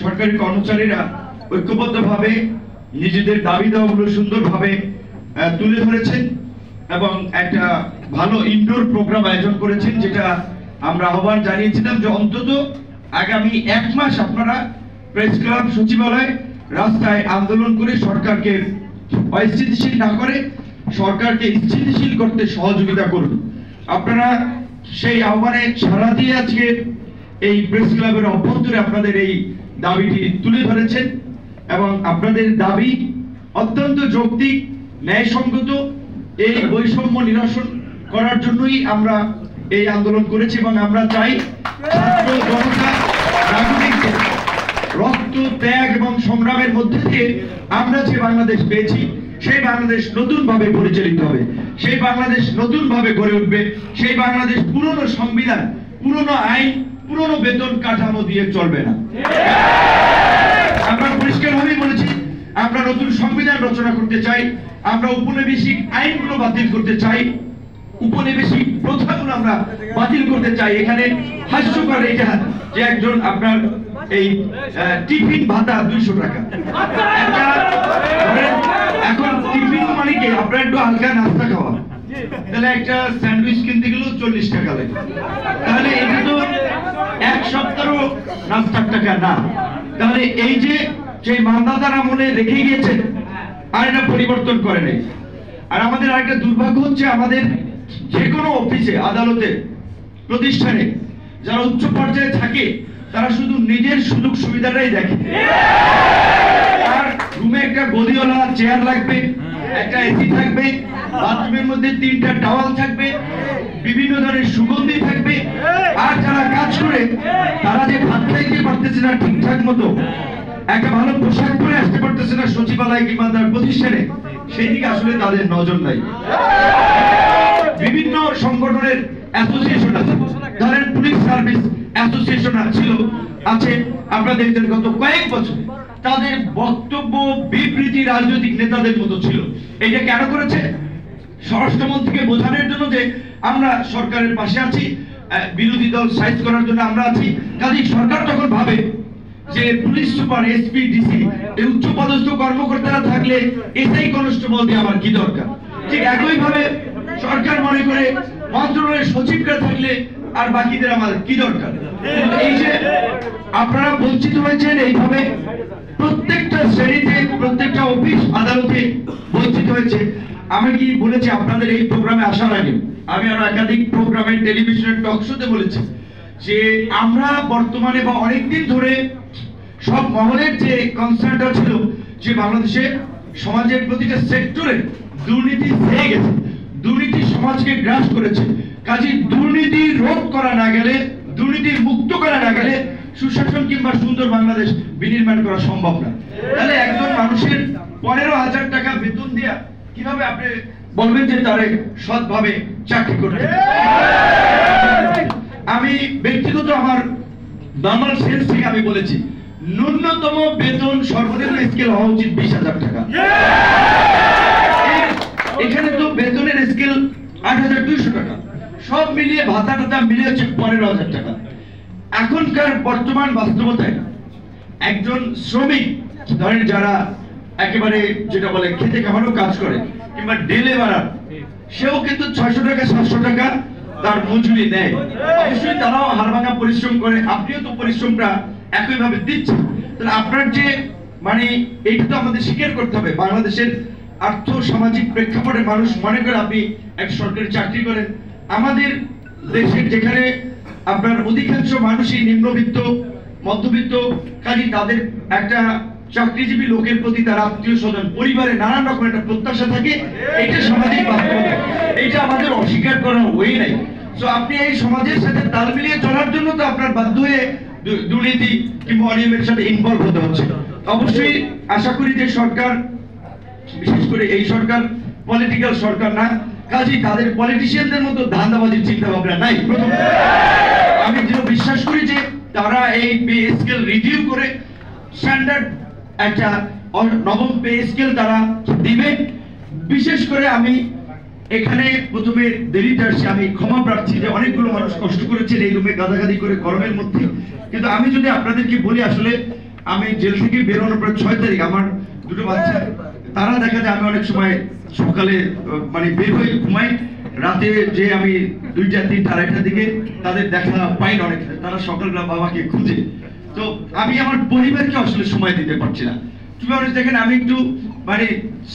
সরকারি কর্মচারীরা ঐক্যবদ্ধভাবে নিজেদের দাবি দাওয়াগুলো সুন্দরভাবে তুলে ধরেছেন এবং একটা ভালো ইনডোর প্রোগ্রাম আয়োজন করেছেন, যেটা আমরা আহ্বান জানিয়েছিলাম যে অন্তত আগামী 1 মাস আপনারা প্রেস ক্লাব, সচিবালয়, রাস্তায় আন্দোলন করে সরকারকে অস্থিতিশীল না করে সরকারকে স্থিতিশীল করতে সহযোগিতা করুন। আপনারা সেই আহ্বানে সাড়া দিয়ে আজকে এই প্রেস ক্লাবের অভ্যন্তরে আপনাদের এই দাবিটি তুলে ধরেছেন এবং আপনাদের দাবি অত্যন্ত যৌক্তিক, ন্যায়সঙ্গত। এই বৈষম্য নিরসন করার জন্যই আমরা এই আন্দোলন করেছি এবং আমরা চাই ছাত্র জনতা নাগরিকদের রক্ত, ত্যাগ এবং সংগ্রামের মধ্যে দিয়ে আমরা যে বাংলাদেশ পেয়েছি সেই বাংলাদেশ নতুন ভাবে পরিচালিত হবে, সেই বাংলাদেশ নতুন ভাবে গড়ে উঠবে, সেই বাংলাদেশ পুরনো সংবিধান, পুরনো আইন, পুরনো বেতন কাঠামো দিয়ে চলবে না। আমরা পরিষ্কারভাবেই বলেছি আমরা নতুন সংবিধান রচনা করতে চাই, আমরা উপনিবেশিক আইনগুলো বাতিল করতে চাই, উপনিবেশিক প্রথাগুলো আমরা বাতিল করতে চাই। এখানে হাস্যকর এটা যে একজন আপনার এই টিফিন ভাতা 200 টাকা, এখন টিফিন মানে কি আপনার একটু হালকা নাস্তা খাওয়া, তাহলে একটা স্যান্ডউইচ কিনতে গেলেও 40 টাকা লাগে, তাহলে এটা তো এক সপ্তাহ নাস্তার টাকা না। তাহলে এই যে সেই মান্দাতার আমলে রেখে গিয়েছেন আর এটা পরিবর্তন করে নেই। আর আমাদের আরেকটা দুর্ভাগ্য হচ্ছে আমাদের যে কোনো অফিসে, আদালতে, প্রতিষ্ঠানে যারা উচ্চ পর্যায়ে থাকে তারা শুধু নিজের সুযোগ সুবিধাটাই দেখে। আর রুমে একটা গদিওয়ালা চেয়ার লাগবে, একটা এসি থাকবে, বাথরুমের মধ্যে 3টা টাওয়াল থাকবে, বিভিন্ন ধরনের সুগন্ধি থাকবে। আর যারা কাজ করে তারা যে ভাত খাইতে পারতেছে না ঠিকঠাক মতো, একটা ভালো পোশাক পরে আসতে পারতেছে না সচিবালয় কিংবা তার প্রতিষ্ঠানে, সেই দিকে আসলে তাদের নজর নাই। বিভিন্ন সংগঠনের অ্যাসোসিয়েশন আছে, ধরেন পুলিশ সার্ভিস অ্যাসোসিয়েশন আছে, আপনারা দেখছেন গত কয়েক বছর তাদের বক্তব্য বিবৃতি রাজনৈতিক নেতাদের মতো ছিল। এটা কেন করেছে? স্বরাষ্ট্রমন্ত্রীকে বোঝানোর জন্য যে আমরা সরকারের পাশে আছি, বিরোধী দল সাইজ করার জন্য আমরা আছি। কাজেই সরকার তখন ভাবে যে পুলিশ সুপার, এসপি, ডিসি এই উচ্চ পদস্থ কর্মকর্তারা থাকলে এসআই কনস্টেবল দিয়ে আমার কি দরকার। ঠিক একই ভাবে সরকার মনে করে মন্ত্রণালয়ের সচিবরা থাকলে আর বাকিদের আমার কি দরকার। এই যে আপনারা বঞ্চিত হয়েছেন এইভাবে প্রত্যেকটা শ্রেণীতে, প্রত্যেকটা অফিস আদালতে বঞ্চিত হয়েছে। আমি কি বলেছি আপনাদের এই প্রোগ্রামে আসার আগে, আমি আরো একাধিক প্রোগ্রামে, টেলিভিশনের টক শোতে বলেছি যে আমরা বর্তমানে বা অনেকদিন ধরে সব মহলের যে কনসার্নটা ছিল যে বাংলাদেশে সমাজের প্রতিটা সেক্টরে দুর্নীতি হয়ে গেছে, দুর্নীতি সমাজকে গ্রাস করেছে। কাজে দুর্নীতি রোধ করা না গেলে, দুর্নীতি মুক্ত করা না গেলে সুশাসন কিংবা সুন্দর বাংলাদেশ বিনির্মাণ করা সম্ভব না। তাহলে একজন মানুষের 15,000 টাকা বেতন দেয়া কিভাবে আপনি বলবেন যে তারে সৎভাবে চাকরি করতে? আমি ব্যক্তিগত আমার নর্মাল সেন্স থেকে আমি বলেছি ন্যূনতম বেতন সর্বনিম্ন স্কেল হওয়া উচিত 20,000 টাকা। এখানে তো বেতনের স্কেল 8,200 টাকা, সব মিলিয়ে ভাতা টাতা মিলিয়ে হচ্ছে 15,000 টাকা। এখনকার বর্তমান বাস্তবতায় একজন শ্রমিক, ধরেন যারা একেবারে যেটা বলে খেতে খামারও কাজ করে কিংবা ডেলে বাড়ার, সেও কিন্তু 600 টাকা 700 টাকা তার মজুরি নেয়। অবশ্যই তারাও হাড়ভাঙা পরিশ্রম করে, আপনিও তো পরিশ্রমটা একইভাবে দিচ্ছেন। তাহলে আপনার যে মানে এইটা তো আমাদের স্বীকার করতে হবে, বাংলাদেশের আর্থ সামাজিক প্রেক্ষাপটে মানুষ মনে করে আপনি এক সরকারি চাকরি করেন। আমাদের দেশের যেখানে আপনার অধিকাংশ মানুষই নিম্নবিত্ত, মধ্যবিত্ত, কাজে তাদের একটা চাকরিজীবী লোকের প্রতি তার আত্মীয় স্বজন, পরিবারে নানান রকম একটা প্রত্যাশা থাকে। এটা সামাজিক বাস্তবতা, এটা আমাদের অস্বীকার করার ওয়ে নাই। তো আপনি এই সমাজের সাথে তাল মিলিয়ে চলার জন্য তো আপনার বাধ্য হয়ে দুর্নীতি কিংবা অনিয়মের সাথে ইনভলভ হতে হচ্ছে। অবশ্যই আশা করি যে সরকার, বিশেষ করে এই সরকার পলিটিক্যাল সরকার না, কাজেই তাদের পলিটিশিয়ানদের মতো ধান্দাবাজির চিন্তা ভাবনা নাই। প্রথম আমি যেটা বিশ্বাস করি যে তারা এই পে স্কেল রিভিউ করে স্ট্যান্ডার্ড একটা নবম পে স্কেল তারা দিবে। বিশেষ করে আমি এখানে প্রথমে দেরিতে আসছি, আমি ক্ষমা প্রার্থী যে অনেকগুলো মানুষ কষ্ট করেছেন এই রুমে গাদাগাদি করে গরমের মধ্যে। কিন্তু আমি যদি আপনাদেরকে বলি, আসলে আমি জেল থেকে বেরোনোর পর 6 তারিখ আমার দুটো বাচ্চা, তারা দেখা যায় আমি অনেক সময় সকালে মানে বের হয়ে ঘুমাই, রাতে যে আমি 2টা 3টা 2:30টার দিকে তাদের দেখা পাই না, অনেক তারা সকালবেলা বাবাকে খুঁজে। তো আমি আমার পরিবারকে আসলে সময় দিতে পারছি না। তুমি অনেক দেখেন আমি একটু মানে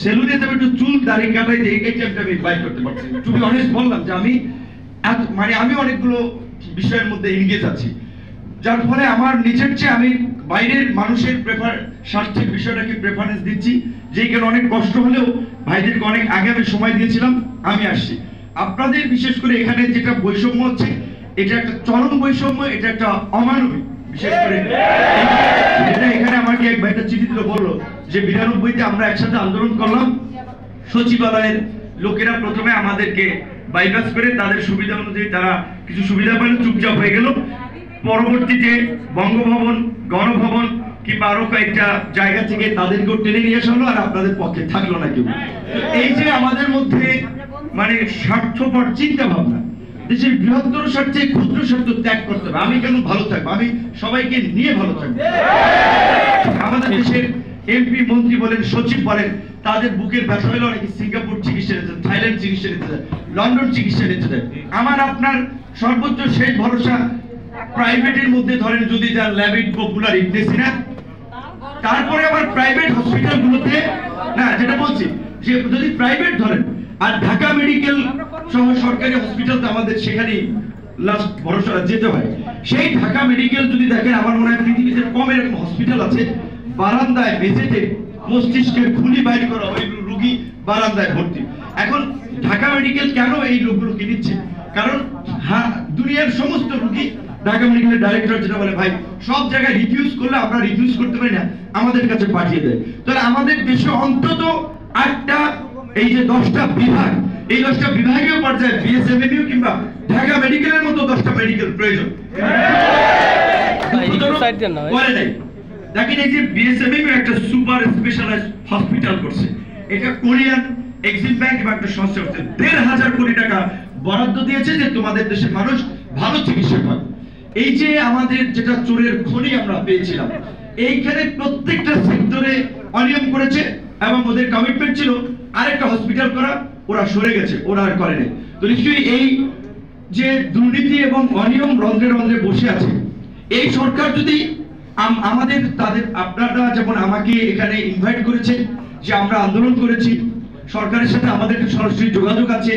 সেলুনে যাবে, একটু চুল দাড়ি কাটাই দিই, এই টাইমটা আমি বাইর করতে পারছি না। তুমি অনেক বললাম যে আমি মানে আমি অনেকগুলো বিষয়ের মধ্যে এনগেজ আছি, যার ফলে আমার নিজের চেয়ে আমি বাইরের মানুষের স্বার্থের বিষয়টাকে প্রেফারেন্স দিচ্ছি। যে কারণে অনেক কষ্ট হলেও ভাইদেরকে অনেক আগে আমি সময় দিয়েছিলাম, আমি আসছি। আপনাদের বিশেষ করে এখানে যেটা বৈষম্য হচ্ছে, এটা একটা চরম বৈষম্য, এটা একটা অমানবিক। বিশেষ করে এটা এখানে আমাকে এক ভাইটা চিঠি দিল, বললো যে 92-তে আমরা একসাথে আন্দোলন করলাম, সচিবালয়ের লোকেরা প্রথমে আমাদেরকে বাইপাস করে তাদের সুবিধা অনুযায়ী তারা কিছু সুবিধা পেল, চুপচাপ হয়ে গেল। পরবর্তীতে বঙ্গভবন, গণভবন কিংবা আরো কয়েকটা জায়গা থেকে তাদেরকেও টেনে নিয়ে আসা হলো, আর আপনাদের পক্ষে থাকলো না কেউ। এই যে আমাদের মধ্যে মানে স্বার্থপর চিন্তা ভাবনা, দেশের বৃহত্তর স্বার্থে ক্ষুদ্র স্বার্থ ত্যাগ করতে হবে। আমি কেন ভালো থাকবো, আমি সবাইকে নিয়ে ভালো থাকবো। আমাদের দেশের এমপি মন্ত্রী বলেন, সচিব বলেন, তাদের বুকের ব্যথা হলে অনেকে সিঙ্গাপুর চিকিৎসা নিতে যায়, থাইল্যান্ড চিকিৎসা নিতে যায়, লন্ডন চিকিৎসা নিতে যায়। আমার আপনার সর্বোচ্চ শেষ ভরসা প্রাইভেটের মধ্যে ধরেন যদি যান ল্যাবিড, পপুলার, ইগনেসিনা, তারপরে আবার প্রাইভেট হসপিটালগুলোতে না, যেটা বলছি যে যদি প্রাইভেট ধরেন, আর ঢাকা মেডিকেল সহ সরকারি হসপিটাল তো আমাদের সেখানেই লাস্ট ভরসা যেতে হয়। সেই ঢাকা মেডিকেল যদি দেখেন, আমার মনে হয় পৃথিবীতে কম এরকম হসপিটাল আছে বারান্দায় মেঝেতে মস্তিষ্কের খুলি বাইর করা ওই রোগী বারান্দায় ভর্তি। এখন ঢাকা মেডিকেল কেন এই রোগগুলোকে নিচ্ছে? কারণ দুনিয়ার সমস্ত রোগী ঢাকা মেডিকেলের ডাইরেক্টর যেটা বলে, ভাই সব জায়গায় রিফিউজ করলে আমরা রিফিউজ করতে পারি না, আমাদের কাছে পাঠিয়ে দেয়। তাহলে আমাদের দেশে অন্তত 8টা এই যে 10টা বিভাগ, এই 10টা বিভাগীয় পর্যায়ে বিএসএমএমইউ কিংবা ঢাকা মেডিকেলের মতো 10টা মেডিকেল প্রয়োজন। দেখেন এই যে বিএসএমএমইউ একটা সুপার স্পেশালাইজড হসপিটাল করছে, এটা কোরিয়ান এক্সিম ব্যাংক বা একটা সংস্থা করছে, 1,500 কোটি টাকা বরাদ্দ দিয়েছে যে তোমাদের দেশের মানুষ ভালো চিকিৎসা পাবে। এই যে আমাদের যেটা চোরের খনি আমরা পেয়েছিলাম, এইখানে প্রত্যেকটা সেক্টরে অনিয়ম করেছে এবং ওদের কমিটমেন্ট ছিল আরেকটা হসপিটাল করা, ওরা সরে গেছে, ওরা আর করেনি। তো নিশ্চয়ই এই যে দুর্নীতি এবং অনিয়ম রন্ধ্রে রন্ধ্রে বসে আছে, এই সরকার যদি আমাদের তাদের, আপনারা যেমন আমাকে এখানে ইনভাইট করেছেন যে আমরা আন্দোলন করেছি, সরকারের সাথে আমাদের সরাসরি যোগাযোগ আছে,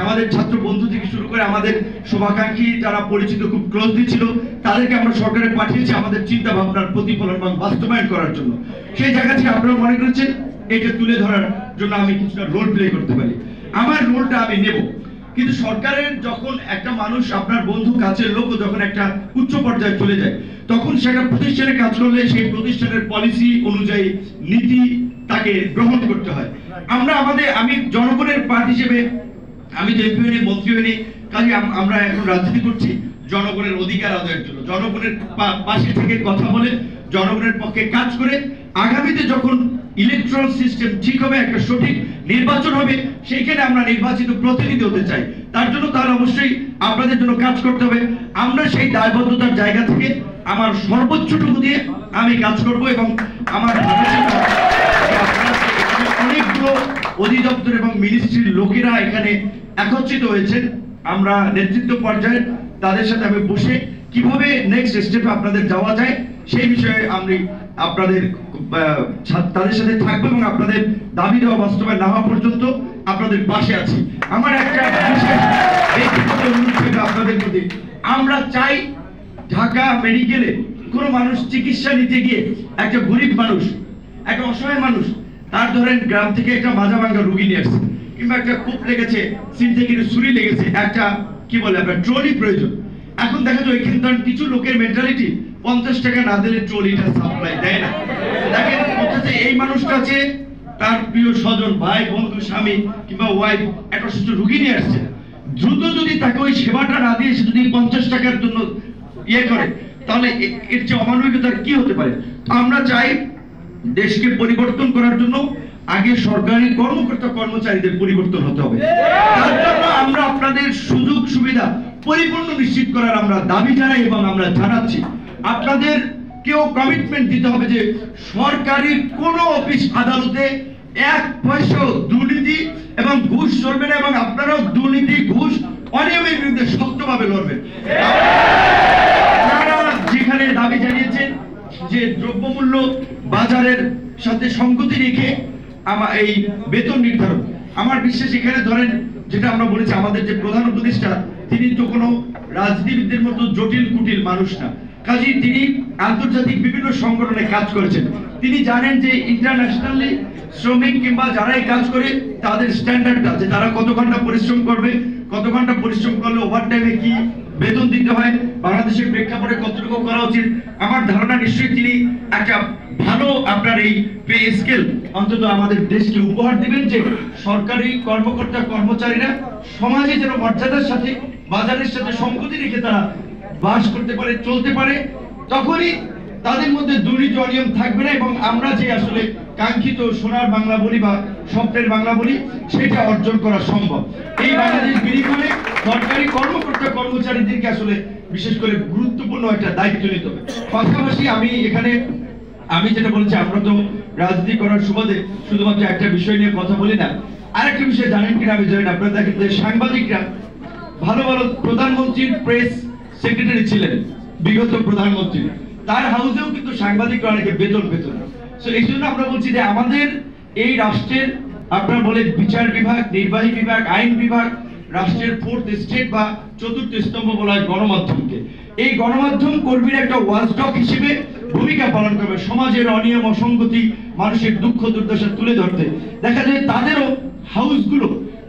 আমাদের ছাত্র বন্ধু থেকে শুরু করে আমাদের শুভাকাঙ্ক্ষী যারা পরিচিত খুব ক্লোজলি ছিল, তাদেরকে আমরা সরকারে পাঠিয়েছি আমাদের চিন্তা ভাবনার প্রতিফলন এবং বাস্তবায়ন করার জন্য। সেই জায়গা থেকে আপনারা মনে করেছেন এটা তুলে ধরার জন্য আমি কিছুটা রোল প্লে করতে পারি, আমার রোলটা আমি নেব। কিন্তু সরকারের যখন একটা মানুষ, আপনার বন্ধু কাছের লোক যখন একটা উচ্চ পর্যায়ে চলে যায়, তখন সেটা প্রতিষ্ঠানে কাজ করলে সেই প্রতিষ্ঠানের পলিসি অনুযায়ী নীতি তাকে গ্রহণ করতে হয়। আমি জনগণের পার্টি হিসেবে, আমি তো এমপি হইনি, মন্ত্রী হইনি, কাজে আমরা এখন রাজনীতি করছি জনগণের অধিকার আদায়ের জন্য, জনগণের পাশে থেকে কথা বলে, জনগণের পক্ষে কাজ করে, আগামীতে যখন ইলেকট্রাল সিস্টেম ঠিক হবে, একটা সঠিক নির্বাচন হবে, সেইখানে আমরা নির্বাচিত প্রতিনিধি হতে চাই। তার জন্য তাহলে অবশ্যই আপনাদের জন্য কাজ করতে হবে। আমরা সেই দায়বদ্ধতার জায়গা থেকে আমার সর্বোচ্চটুকু দিয়ে আমি কাজ করব এবং আমার অনেকগুলো অধিদপ্তর এবং মিনিস্ট্রির লোকেরা এখানে একত্রিত হয়েছেন। আমরা নেতৃত্ব পর্যায়ে তাদের সাথে আমি বসে কিভাবে নেক্সট স্টেপে আপনাদের যাওয়া যায় সেই বিষয়ে আমি আপনাদের তাদের সাথে থাকবো এবং আপনাদের দাবি দেওয়া বাস্তবায়ন না হওয়া পর্যন্ত আপনাদের পাশে আছি। আমার একটা বিশেষ ব্যক্তিগত অনুরোধ থাকবে আপনাদের প্রতি, আমরা চাই ঢাকা মেডিকেলে কোনো মানুষ চিকিৎসা নিতে গিয়ে, একটা গরিব মানুষ, একটা অসহায় মানুষ, তার ধরেন গ্রাম থেকে একটা মাজা ভাঙ্গা রোগী নিয়ে আসছে, কিংবা একটা কূপ লেগেছে, সিন থেকে ছুরি লেগেছে, একটা কি বলে আপনার ট্রলি প্রয়োজন। এখন দেখা যায় এখানে ধরেন কিছু লোকের মেন্টালিটি 50 টাকা না দিলে ট্রলিটা সাপ্লাই দেয় না। দেখেন কোথাতে এই মানুষটা আছে, তার প্রিয় স্বজন, ভাই, বন্ধু, স্বামী কিংবা ওয়াইফ একটা সুস্থ রোগী নিয়ে আসছে, দ্রুত যদি তাকে ওই সেবাটা না দিয়ে সে যদি 50 টাকার জন্য ইয়ে করে, তাহলে এর চেয়ে অমানবিকতার কি হতে পারে? আমরা চাই দেশকে পরিবর্তন করার জন্য আগে সরকারি কর্মকর্তা কর্মচারীদের পরিবর্তন হতে হবে। তার জন্য আমরা আপনাদের সুযোগ সুবিধা পরিপূর্ণ নিশ্চিত করার আমরা দাবি জানাই এবং আমরা জানাচ্ছি। আপনাদের কেউ কমিটমেন্ট দিতে হবে যে সরকারি কোন অফিস আদালতে 1 পয়সাও দুর্নীতি এবং ঘুষ চলবে না, এবং আপনারাও দুর্নীতি ঘুষ অনিয়মের বিরুদ্ধে শক্তভাবে লড়বেন। আপনারা যেখানে দাবি জানিয়েছেন যে দ্রব্যমূল্য বাজারের সাথে সঙ্গতি রেখে এই বেতন নির্ধারণ, আমার বিশ্বাস এখানে ধরেন যেটা আমরা বলেছি, আমাদের যে প্রধান উপদেষ্টা তিনি তো কোনো রাজনীতিবিদদের মতো জটিল কুটিল মানুষ না, কাজেই তিনি আন্তর্জাতিক বিভিন্ন সংগঠনে কাজ করেছেন। তিনি জানেন যে ইন্টারন্যাশনালি শ্রমিক কিংবা যারাই কাজ করে তাদের স্ট্যান্ডার্ড আছে, তারা কত ঘন্টা পরিশ্রম করবে, কত ঘন্টা পরিশ্রম করলে ওভারটাইমে কি বেতন দিতে হয়, বাংলাদেশের প্রেক্ষাপটে কতটুকু করা উচিত। আমার ধারণা নিশ্চয়ই তিনি একটা ভালো আপনার এই পে স্কেল অন্তত আমাদের দেশকে উপহার দিবেন, যে সরকারি কর্মকর্তা কর্মচারীরা সমাজে যেন মর্যাদার সাথে বাজারের সাথে সঙ্গতি রেখে তারা বাস করতে পারে, চলতে পারে, তখনই তাদের মধ্যে দুর্নীতি অনিয়ম থাকবে না, এবং আমরা যে আসলে কাঙ্ক্ষিত সোনার বাংলা বলি বা স্বপ্নের বাংলা বলি সেটা অর্জন করা সম্ভব। এই বাংলাদেশ বিনিময়ে সরকারি কর্মকর্তা কর্মচারীদেরকে আসলে বিশেষ করে গুরুত্বপূর্ণ একটা দায়িত্ব নিতে হবে। পাশাপাশি আমি যেটা বলছি, আমরা তো রাজনীতি করার সুবাদে শুধুমাত্র একটা বিষয় নিয়ে কথা বলি না, আরেকটা বিষয় জানেন কিনা আমি জানি না, আপনারা দেখেন যে সাংবাদিকরা ভালো ভালো প্রধানমন্ত্রীর প্রেস সেক্রেটারি ছিলেন, বিগত প্রধানমন্ত্রী, তার হাউসেও কিন্তু সাংবাদিকরা অনেকে বেতন পেতেন। সো এই জন্য আমরা বলছি যে আমাদের এই রাষ্ট্রের আপনারা বলে বিচার বিভাগ, নির্বাহী বিভাগ, আইন বিভাগ, রাষ্ট্রের 4th স্টেট বা 4র্থ স্তম্ভ বলা হয় গণমাধ্যমকে। এই গণমাধ্যম কর্মীরা একটা ওয়াচডগ হিসেবে ভূমিকা পালন করবে, সমাজের অনিয়ম অসঙ্গতি, মানুষের দুঃখ দুর্দশা তুলে ধরতে। দেখা যায় তাদেরও হাউসগুলো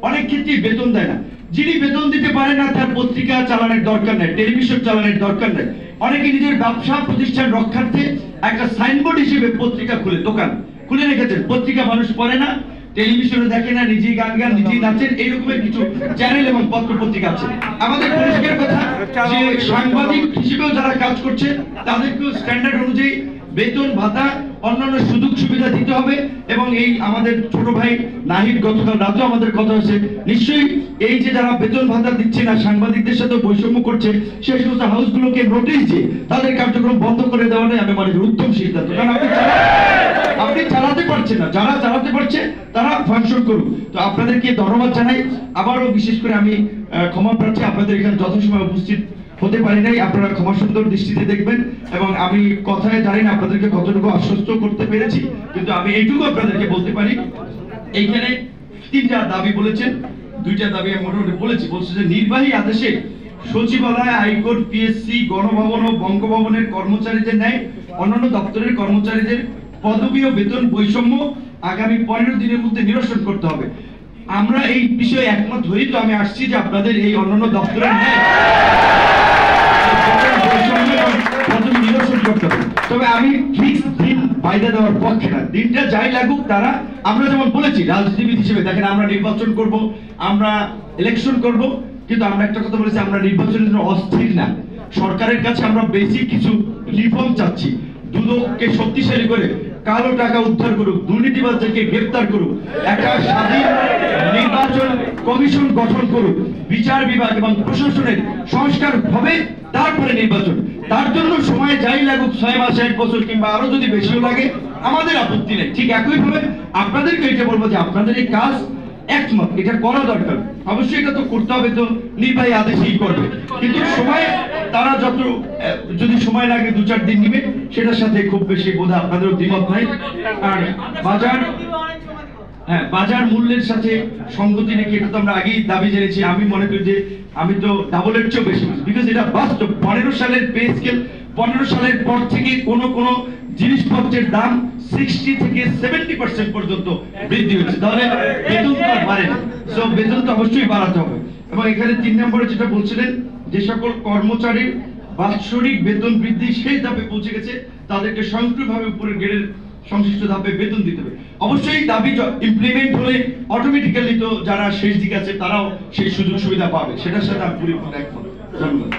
অনেক ক্ষেত্রেই বেতন দেয় না। যিনি বেতন দিতে পারে না তার পত্রিকা চালানোর দরকার নেই, টেলিভিশন চালানোর দরকার নেই, অনেকে নিজের ব্যবসা প্রতিষ্ঠান রক্ষার্থে একটা সাইনবোর্ড হিসেবে পত্রিকা খুলে, দোকান খুলে রেখেছেন। পত্রিকা মানুষ পড়ে না, টেলিভিশনে দেখে না, নিজেই গান নিজেই নাচেন, এইরকমের কিছু চ্যানেল এবং পত্র পত্রিকা আছে। আমাদের পরিষ্কার কথা যে সাংবাদিক হিসেবেও যারা কাজ করছে তাদেরকেও স্ট্যান্ডার্ড অনুযায়ী বেতন ভাতা অন্যান্য সুযোগ সুবিধা দিতে হবে। এবং এই আমাদের ছোট ভাই নাহিদ গতকাল রাতেও আমাদের কথা হয়েছে, নিশ্চয়ই এই যে যারা বেতন ভাতা দিচ্ছে না, সাংবাদিকদের সাথে বৈষম্য করছে, সেই সমস্ত হাউসগুলোকে নোটিশ দিয়ে তাদের কার্যক্রম বন্ধ করে দেওয়াটাই আমি মনে করি উত্তম সিদ্ধান্ত। কারণ আপনি চালাতে পারছেন না, যারা চালাতে পারছে তারা ফাংশন করুক। তো আপনাদেরকে ধন্যবাদ জানাই। আবারও বিশেষ করে আমি ক্ষমা প্রার্থী, আপনাদের এখানে যথাসময় উপস্থিত হতে পারি নাই, আপনারা ক্ষমা সুন্দর দৃষ্টিতে দেখবেন। এবং আমি কথায় জানি না আপনাদেরকে কতটুকু আশ্বস্ত করতে পেরেছি, কিন্তু আমি এইটুকু আপনাদেরকে বলতে পারি, এইখানে 3টা দাবি বলেছেন, 2টা দাবি আমি মোটামুটি বলছে যে নির্বাহী আদেশে সচিবালয়, হাইকোর্ট, পিএসসি, গণভবন ও বঙ্গভবনের কর্মচারীদের ন্যায় অন্যান্য দপ্তরের কর্মচারীদের পদবি ও বেতন বৈষম্য আগামী 15 দিনের মধ্যে নিরসন করতে হবে। আমরা এই বিষয়ে একমত হই, তো আমি আসছি যে আপনাদের এই অন্যান্য দপ্তরের ন্যায় নিরসন করতে হবে। তবে আমি ফিক্স দিন বাইরে দেওয়ার পক্ষে না, দিনটা যাই লাগুক তারা, আমরা যেমন বলেছি রাজনীতিবিদ হিসেবে দেখেন আমরা নির্বাচন করব, আমরা ইলেকশন করব, কিন্তু আমরা একটা কথা বলেছি, আমরা নির্বাচনের জন্য অস্থির না। সরকারের কাছে আমরা বেসিক কিছু রিফর্ম চাচ্ছি, দুদককে শক্তিশালী করে কালো টাকা উদ্ধার করুক, দুর্নীতিবাজদেরকে গ্রেফতার করুক, একটা স্বাধীন নির্বাচন কমিশন গঠন করুক, বিচার বিভাগ এবং প্রশাসনের সংস্কার হবে, তারপরে নির্বাচন। তার জন্য সময় যাই লাগুক, 6 মাস, 1 বছর কিংবা আরো যদি বেশিও লাগে, আমাদের আপত্তি নেই। ঠিক একইভাবে আপনাদেরকে এটা বলবো যে আপনাদের এই কাজ একমত, এটা করা দরকার, অবশ্যই এটা তো করতে হবে, তো নির্বাহী আদেশই করবে, কিন্তু সময় তারা যদি সময় লাগে 2-4 দিন নিবে, সেটার সাথে খুব বেশি বোধ আপনাদেরও দ্বিমত নাই। আর বাজার মূল্যের সাথে সঙ্গতি রেখে, এটা তো আমরা আগেই দাবি জেনেছি। আমি মনে করি যে আমি তো ডাবলের চেয়েও বেশি, বিকজ এটা বাস্তব। 15 সালের পে স্কেল, 15 সালের পর থেকে কোন জিনিসপত্রের দাম 60 থেকে 70% পর্যন্ত বৃদ্ধি হচ্ছে, তাহলে বেতন তো আর বাড়ে না। সো বেতন তো অবশ্যই বাড়াতে হবে। এবং এখানে 3 নম্বরে যেটা বলছিলেন, যে সকল কর্মচারীর বাৎসরিক বেতন বৃদ্ধি সেই ধাপে পৌঁছে গেছে, তাদেরকে স্বয়ংক্রিয়ভাবে উপরের গ্রেডের সংশ্লিষ্ট ধাপে বেতন দিতে হবে। অবশ্যই দাবি ইমপ্লিমেন্ট হলে অটোমেটিক্যালি তো যারা শেষ দিকে আছে তারাও সেই সুযোগ সুবিধা পাবে, সেটার সাথে আমি পরিপূর্ণ একমত। ধন্যবাদ।